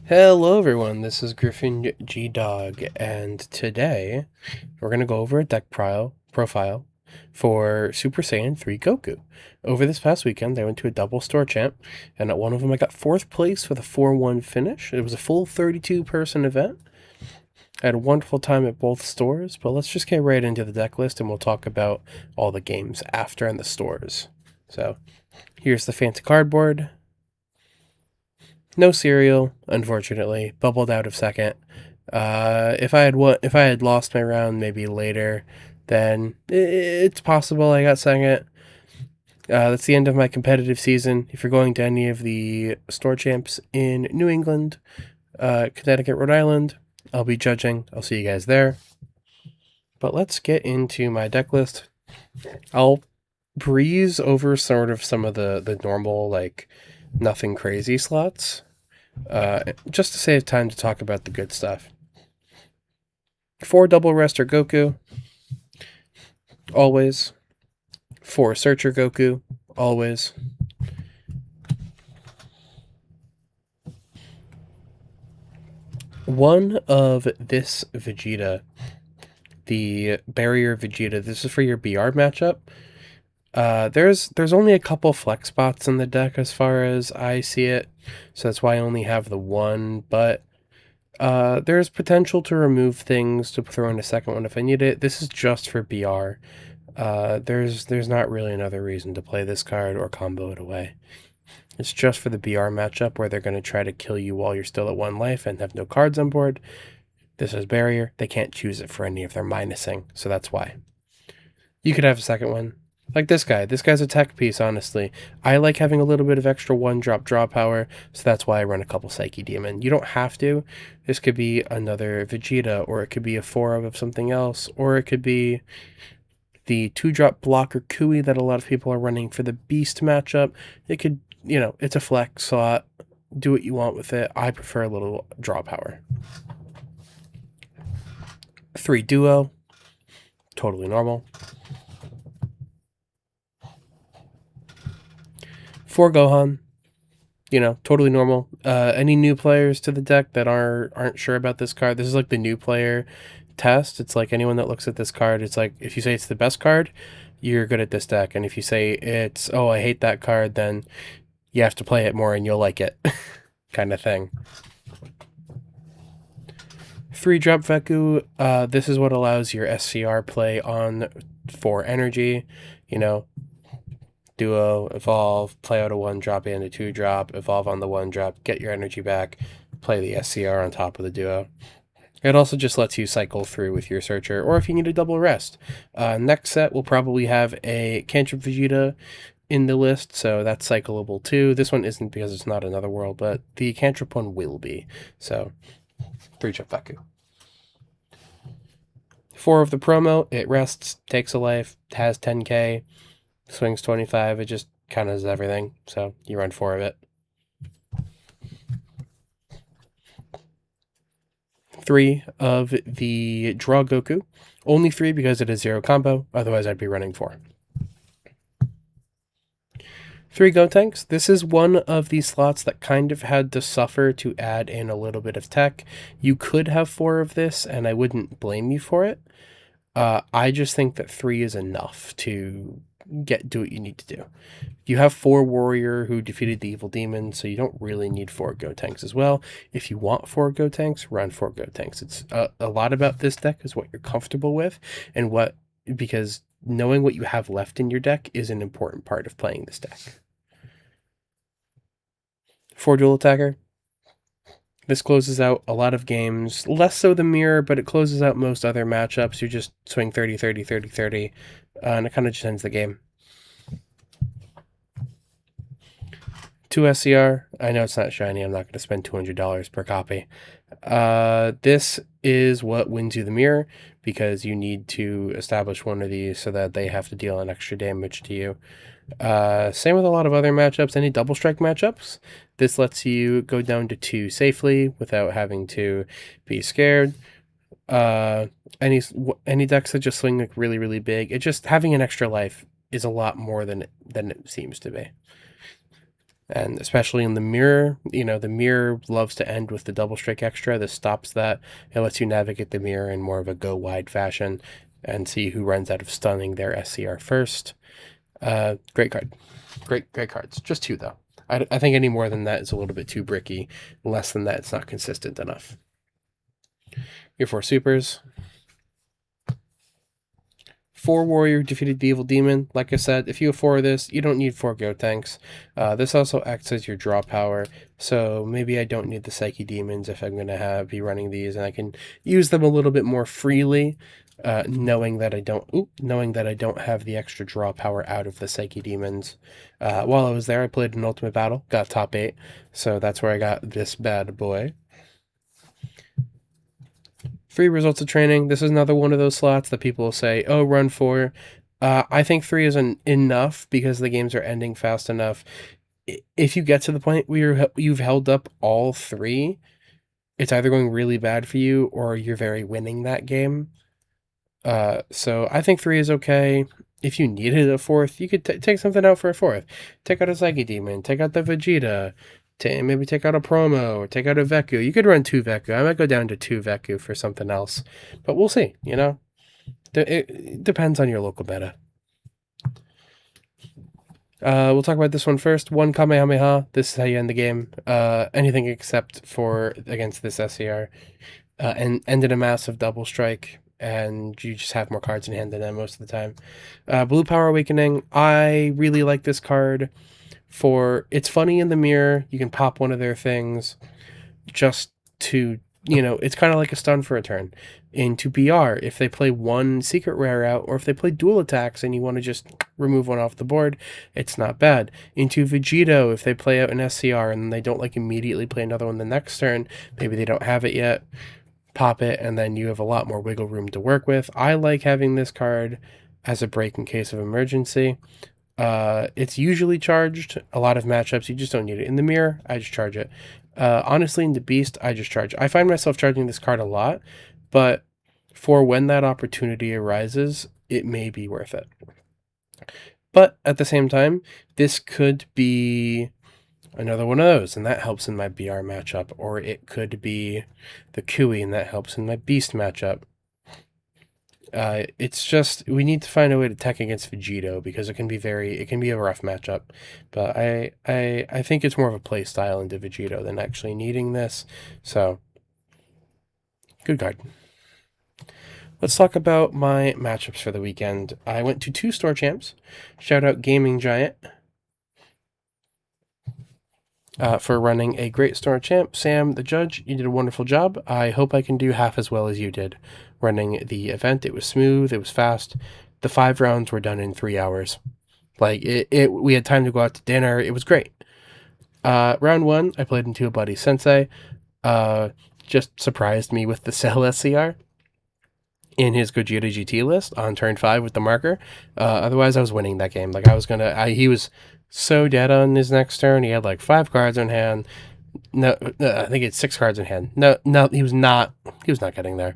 Hello everyone, this is Griffin G Dog, and today we're going to go over a deck profile for Super Saiyan 3 Goku. Over this past weekend, I went to a double store champ, and at one of them I got 4th place with a 4-1 finish. It was a full 32-person event. I had a wonderful time at both stores, but let's just get right into the deck list and we'll talk about all the games after and the stores. So, here's the fancy cardboard. No cereal, unfortunately. Bubbled out of second. If I had lost my round maybe later, then it's possible I got second. That's the end of my competitive season. If you're going to any of the store champs in New England, Connecticut, Rhode Island, I'll be judging. I'll see you guys there. But let's get into my deck list. I'll breeze over sort of some of the normal, like, nothing crazy slots, just to save time to talk about the good stuff. 4 double rester Goku, always. 4 searcher Goku, always. One of this Vegeta, the barrier Vegeta, this is for your BR matchup. There's only a couple flex spots in the deck as far as I see it, so that's why I only have the one, but there's potential to remove things to throw in a second one if I need it. This is just for BR. There's not really another reason to play this card or combo it away. It's just for the BR matchup where they're going to try to kill you while you're still at 1 life and have no cards on board. This is barrier. They can't choose it for any of their minusing, so that's why. You could have a second one. Like this guy. This guy's a tech piece, honestly. I like having a little bit of extra 1-drop draw power, so that's why I run a couple Psyche Demon. You don't have to. This could be another Vegeta, or it could be a 4 of something else, or it could be the 2-drop blocker Kui that a lot of people are running for the Beast matchup. It could, it's a flex slot. Do what you want with it. I prefer a little draw power. 3 duo. Totally normal. 4 Gohan. Totally normal. Any new players to the deck that aren't sure about this card, this is like the new player test. It's like anyone that looks at this card, it's like if you say it's the best card, you're good at this deck. And if you say it's, oh, I hate that card, then you have to play it more and you'll like it kind of thing. 3-drop Veku, this is what allows your SCR play on 4 energy. Duo, evolve, play out a 1-drop and a 2-drop, evolve on the 1-drop, get your energy back, play the SCR on top of the duo. It also just lets you cycle through with your searcher, or if you need a double rest. Next set, we'll probably have a Cantrip Vegeta in the list, so that's cyclable too. This one isn't because it's not another world, but the Cantrip one will be. So, 3-drop Veku. 4 of the promo, it rests, takes a life, has 10k, swings 25, it just kind of does everything, so you run 4 of it. 3 of the Draw Goku. Only 3 because it is 0 combo, otherwise I'd be running 4. 3 Gotenks. This is one of these slots that kind of had to suffer to add in a little bit of tech. You could have 4 of this, and I wouldn't blame you for it. I just think that 3 is enough to do what you need to do. You have 4 Warrior who defeated the Evil Demon, so you don't really need 4 Gotenks as well. If you want 4 Gotenks, run 4 Gotenks. It's a lot about this deck is what you're comfortable with, and because knowing what you have left in your deck is an important part of playing this deck. 4 Dual Attacker. This closes out a lot of games, less so the mirror, but it closes out most other matchups. You just swing 30, 30, 30, 30, and it kind of just ends the game. 2 SCR. I know it's not shiny. I'm not going to spend $200 per copy. This is what wins you the mirror, because you need to establish one of these so that they have to deal an extra damage to you. Same with a lot of other matchups. Any double strike matchups, this lets you go down to 2 safely without having to be scared. Any decks that just swing like really, really big, it just having an extra life is a lot more than it seems to be. And especially in the mirror, the mirror loves to end with the double strike extra. This stops that. It lets you navigate the mirror in more of a go wide fashion and see who runs out of stunning their SCR first. Great card. Great cards. Just 2, though. I think any more than that is a little bit too bricky. Less than that, it's not consistent enough. Your 4 supers. 4 warrior defeated the evil demon. Like I said, if you have 4 of this, you don't need 4 Gotenks. This also acts as your draw power, so maybe I don't need the Psyche Demons if I'm going to be running these, and I can use them a little bit more freely, knowing that I don't have the extra draw power out of the Psyche Demons. While I was there, I played an Ultimate Battle, got top 8, so that's where I got this bad boy. 3 results of training. This is another one of those slots that people will say, oh, run 4. I think 3 isn't enough because the games are ending fast enough. If you get to the point where you've held up all 3, it's either going really bad for you or you're very winning that game. So I think 3 is okay. If you needed a 4th, you could take something out for a 4th. Take out a Psyche Demon, take out the Vegeta, maybe take out a Promo, or take out a Veku. You could run 2 Veku. I might go down to 2 Veku for something else. But we'll see, It depends on your local meta. We'll talk about this one first. 1 Kamehameha. This is how you end the game. Anything except for against this SCR. And ended a massive double strike. And you just have more cards in hand than them most of the time. Blue Power Awakening. I really like this card. It's funny in the mirror. You can pop one of their things just to, it's kind of like a stun for a turn. Into BR, if they play 1 secret rare out, or if they play dual attacks and you want to just remove 1 off the board, it's not bad. Into Vegito, if they play out an SCR and they don't immediately play another one the next turn, maybe they don't have it yet, pop it, and then you have a lot more wiggle room to work with. I like having this card as a break in case of emergency. It's usually charged. A lot of matchups, you just don't need it. In the mirror, I just charge it. Honestly, in the Beast, I just charge. I find myself charging this card a lot, but for when that opportunity arises, it may be worth it. But at the same time, this could be another one of those, and that helps in my BR matchup, or it could be the Kui, and that helps in my Beast matchup. It's just, we need to find a way to tech against Vegito, because it can be a rough matchup. But I think it's more of a play style into Vegito than actually needing this. So, good card. Let's talk about my matchups for the weekend. I went to 2 store champs. Shout out Gaming Giant for running a great store champ. Sam, the judge, you did a wonderful job. I hope I can do half as well as you did running the event. It was smooth. It was fast. The 5 rounds were done in 3 hours. We had time to go out to dinner. It was great. Round 1, I played into a buddy Sensei. Just surprised me with the Cell SCR in his Gogeta GT list on turn 5 with the marker. Otherwise, I was winning that game. He was so dead on his next turn. He had 5 cards in hand. No, I think he had 6 cards in hand. No, he was not getting there.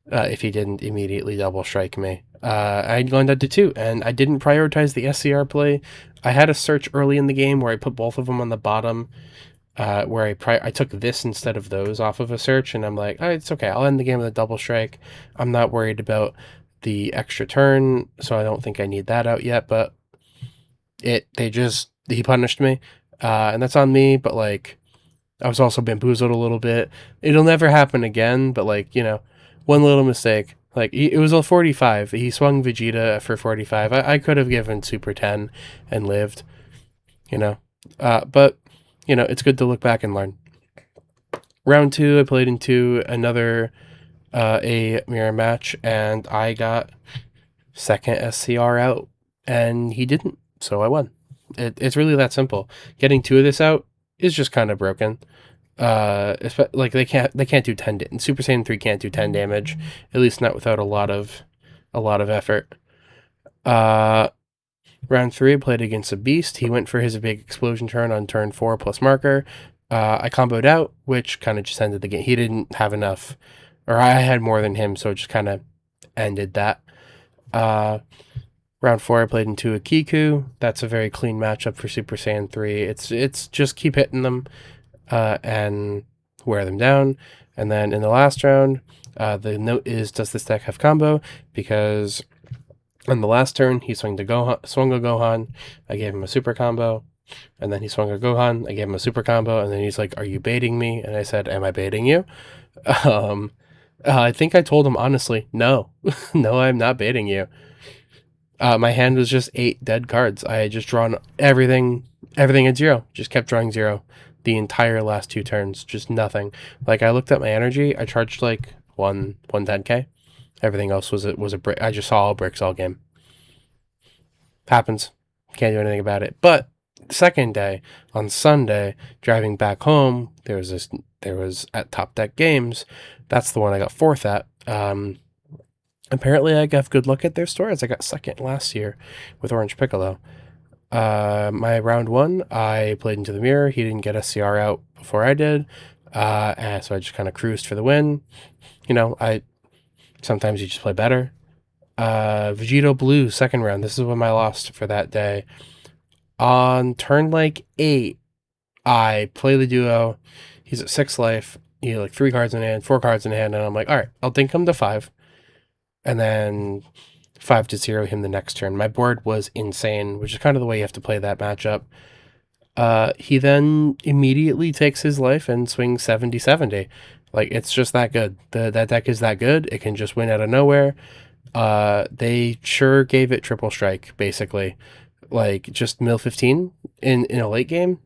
If he didn't immediately double strike me. I'd gone down to 2, and I didn't prioritize the SCR play. I had a search early in the game where I put both of them on the bottom, where I took this instead of those off of a search, and I'm like, oh, it's okay, I'll end the game with a double strike. I'm not worried about the extra turn, so I don't think I need that out yet, but he punished me, and that's on me, but I was also bamboozled a little bit. It'll never happen again, but one little mistake. It was a 45. He swung Vegeta for 45. I could have given Super 10 and lived, but it's good to look back and learn. Round 2, I played into another a mirror match, and I got second SCR out, and he didn't, so I won. It's really that simple. Getting 2 of this out is just kind of broken. They can't do 10 Super Saiyan 3 can't do 10 damage, at least not without a lot of effort. Round 3, I played against a Beast. He went for his big explosion turn on turn 4 plus marker. I comboed out, which kind of just ended the game. He didn't have enough, or I had more than him, so it just kind of ended that. Round 4, I played into a Kiku. That's a very clean matchup for Super Saiyan 3. It's just keep hitting them and wear them down. And then in the last round, the note is, does this deck have combo? Because on the last turn, he swung a Gohan. I gave him a super combo. And then he swung a Gohan. I gave him a super combo. And then he's like, are you baiting me? And I said, am I baiting you? I think I told him honestly, no. No, I'm not baiting you. My hand was just 8 dead cards. I had just drawn everything at 0. Just kept drawing 0 the entire last 2 turns. Just nothing. Like, I looked at my energy. I charged like 110k. Everything else was a brick. I just saw all bricks all game. Happens. Can't do anything about it. But second day, on Sunday, driving back home, there was at Top Deck Games. That's the one I got 4th at. Apparently I got good luck at their store, as I got 2nd last year with Orange Piccolo. My round 1, I played into the mirror. He didn't get SCR out before I did. And so I just kind of cruised for the win. You know, sometimes you just play better. Vegito Blue, 2nd round. This is when I lost for that day. On turn 8, I play the duo. He's at 6 life. He had 3 cards in hand, 4 cards in hand, and I'm like, all right, I'll dink him to 5. And then 5-0 him the next turn. My board was insane, which is kind of the way you have to play that matchup. He then immediately takes his life and swings 70-70. It's just that good. That deck is that good. It can just win out of nowhere. They sure gave it triple strike, basically. Just mill 15 in a late game.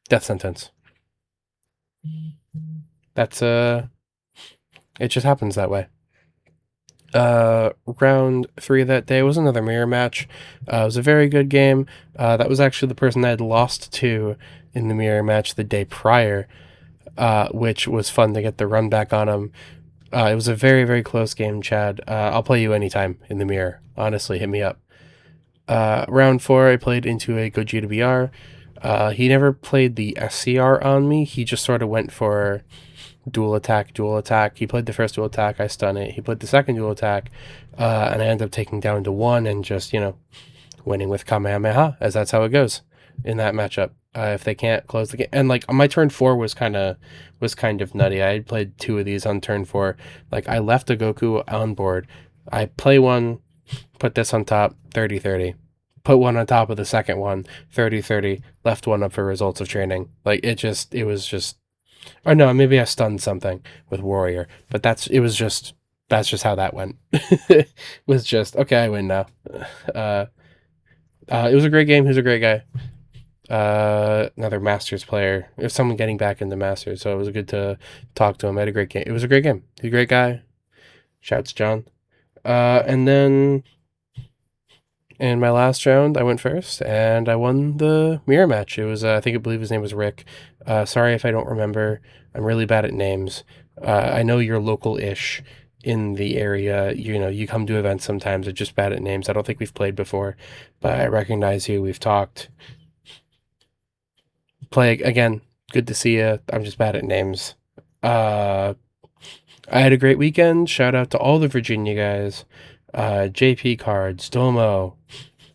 Death sentence. That's, it just happens that way. Round 3 of that day was another mirror match. It was a very good game. That was actually the person I had lost to in the mirror match the day prior, which was fun to get the run back on him. It was a very, very close game, Chad. I'll play you anytime in the mirror. Honestly, hit me up. Round 4, I played into a Gogeta BR. He never played the SCR on me. He just sort of went for dual attack. He played the first dual attack, I stun it. He played the second dual attack, and I ended up taking down to 1 and just, winning with Kamehameha, as that's how it goes in that matchup. If they can't close the game. And, on my turn 4 was kind of nutty. I had played 2 of these on turn 4. I left a Goku on board. I play one, put this on top, 30-30. Put one on top of the second one, 30-30. Left one up for results of training. It was just... Or no, maybe I stunned something with Warrior, but that's just how that went. It was just, okay, I win now. It was a great game. He was a great guy. Another Masters player. There's someone getting back into Masters, so it was good to talk to him. I had a great game. It was a great game. He's a great guy. Shouts John. And then in my last round, I went first, and I won the mirror match. It was, I believe his name was Rick. Sorry if I don't remember. I'm really bad at names. I know you're local-ish in the area. You come to events sometimes. I'm just bad at names. I don't think we've played before, but I recognize you. We've talked. Play again. Good to see you. I'm just bad at names. I had a great weekend. Shout out to all the Virginia guys. JP Cards, Domo,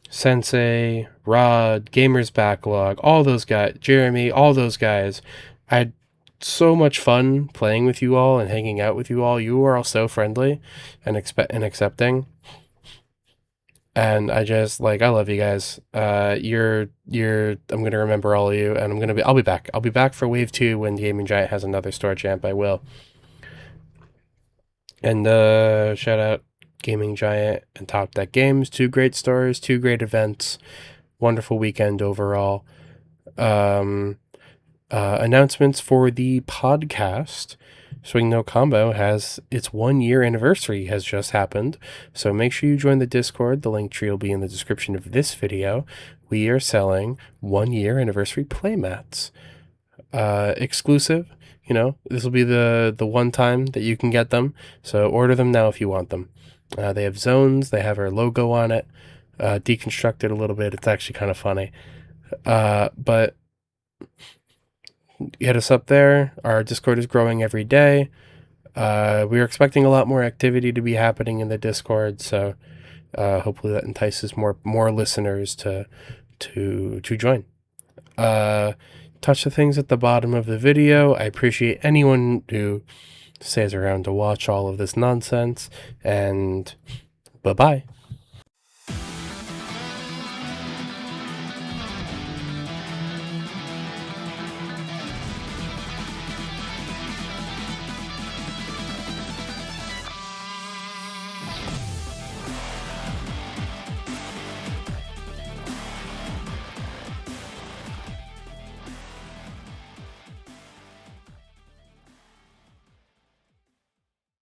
Sensei, Rod, Gamers Backlog, all those guys, Jeremy, all those guys. I had so much fun playing with you all and hanging out with you all. You were all so friendly and accepting. And I just I love you guys. I'm gonna remember all of you, and I'll be back. I'll be back for Wave 2 when Gaming Giant has another store champ. I will. And shout out Gaming Giant and Top Deck Games, 2 great stores, 2 great events, wonderful weekend overall. Announcements for the podcast. Swing No Combo has its 1-year anniversary has just happened, so make sure you join the Discord. The link tree will be in the description of this video. We are selling 1-year anniversary playmats. Exclusive. This will be the one time that you can get them, so order them now if you want them. They have zones, they have our logo on it, deconstructed a little bit. It's actually kind of funny. But hit us up there. Our Discord is growing every day. We're expecting a lot more activity to be happening in the Discord, so Hopefully that entices more listeners to join. Touch the things at the bottom of the video. I appreciate anyone who stays around to watch all of this nonsense, and bye-bye.